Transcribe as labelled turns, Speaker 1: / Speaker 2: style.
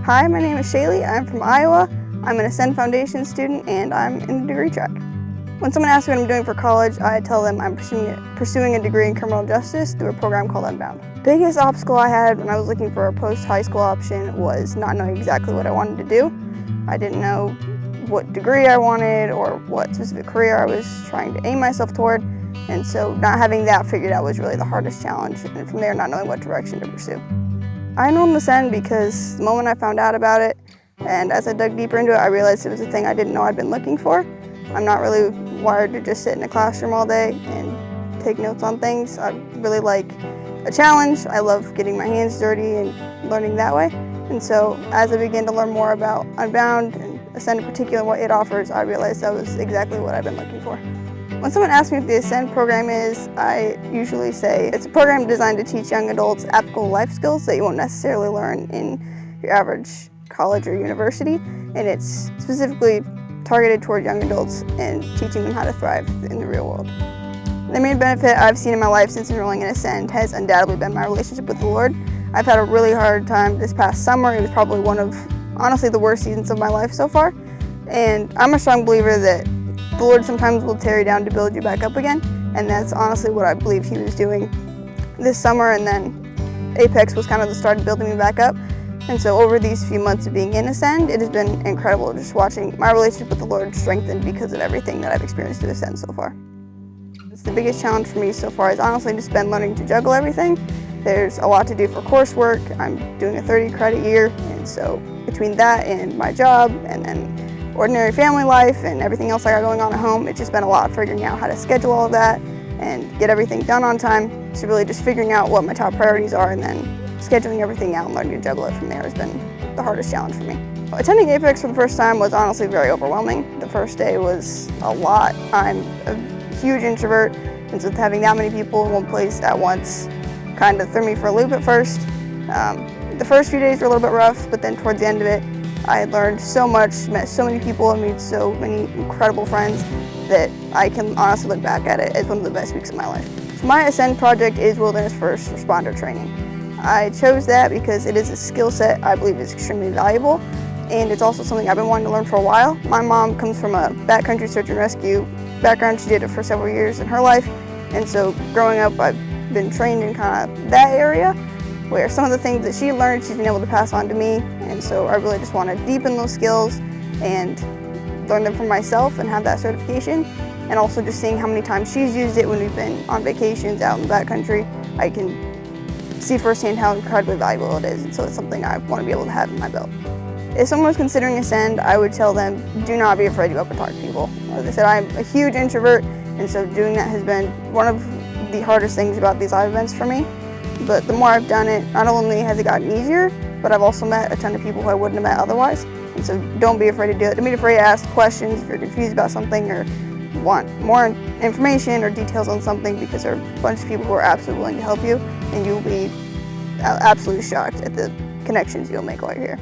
Speaker 1: Hi, my name is Shaylee. I'm from Iowa. I'm an Ascend Foundation student and I'm in the degree track. When someone asks me what I'm doing for college, I tell them I'm pursuing a degree in criminal justice through a program called Unbound. Biggest obstacle I had when I was looking for a post-high school option was not knowing exactly what I wanted to do. I didn't know what degree I wanted or what specific career I was trying to aim myself toward, and so not having that figured out was really the hardest challenge, and from there not knowing what direction to pursue. I enrolled in Ascend because the moment I found out about it, and as I dug deeper into it, I realized it was a thing I didn't know I'd been looking for. I'm not really wired to just sit in a classroom all day and take notes on things. I really like a challenge. I love getting my hands dirty and learning that way. And so as I began to learn more about Unbound and Ascend in particular, what it offers, I realized that was exactly what I've been looking for. When someone asks me what the Ascend program is, I usually say it's a program designed to teach young adults applicable life skills that you won't necessarily learn in your average college or university, and it's specifically targeted toward young adults and teaching them how to thrive in the real world. The main benefit I've seen in my life since enrolling in Ascend has undoubtedly been my relationship with the Lord. I've had a really hard time this past summer. It was probably one of, honestly, the worst seasons of my life so far, and I'm a strong believer that the Lord sometimes will tear you down to build you back up again, and that's honestly what I believe He was doing this summer, and then Apex was kind of the start of building me back up. And so over these few months of being in Ascend, it has been incredible just watching my relationship with the Lord strengthen because of everything that I've experienced through Ascend so far. It's the biggest challenge for me so far has honestly just been learning to juggle everything. There's a lot to do for coursework. I'm doing a 30 credit year, and so between that and my job and then ordinary family life and everything else I got going on at home, it's just been a lot figuring out how to schedule all of that and get everything done on time. So really just figuring out what my top priorities are and then scheduling everything out and learning to juggle it from there has been the hardest challenge for me. Attending Apex for the first time was honestly very overwhelming. The first day was a lot. I'm a huge introvert, and so having that many people in one place at once kind of threw me for a loop at first. The first few days were a little bit rough, but then towards the end of it, I had learned so much, met so many people, and made so many incredible friends that I can honestly look back at it as one of the best weeks of my life. So my Ascend project is Wilderness First Responder Training. I chose that because it is a skill set I believe is extremely valuable, and it's also something I've been wanting to learn for a while. My mom comes from a backcountry search and rescue background. She did it for several years in her life, and so growing up I've been trained in kind of that area where some of the things that she learned she's been able to pass on to me, and so I really just want to deepen those skills and learn them for myself and have that certification, and also just seeing how many times she's used it when we've been on vacations out in the backcountry. I can see firsthand how incredibly valuable it is, and so it's something I want to be able to have in my belt. If someone was considering Ascend, I would tell them, do not be afraid to go up and talk to people. As I said, I'm a huge introvert, and so doing that has been one of the hardest things about these live events for me. But the more I've done it, not only has it gotten easier, but I've also met a ton of people who I wouldn't have met otherwise. And so don't be afraid to do it. Don't be afraid to ask questions if you're confused about something or want more information or details on something, because there are a bunch of people who are absolutely willing to help you, and you'll be absolutely shocked at the connections you'll make while you're here.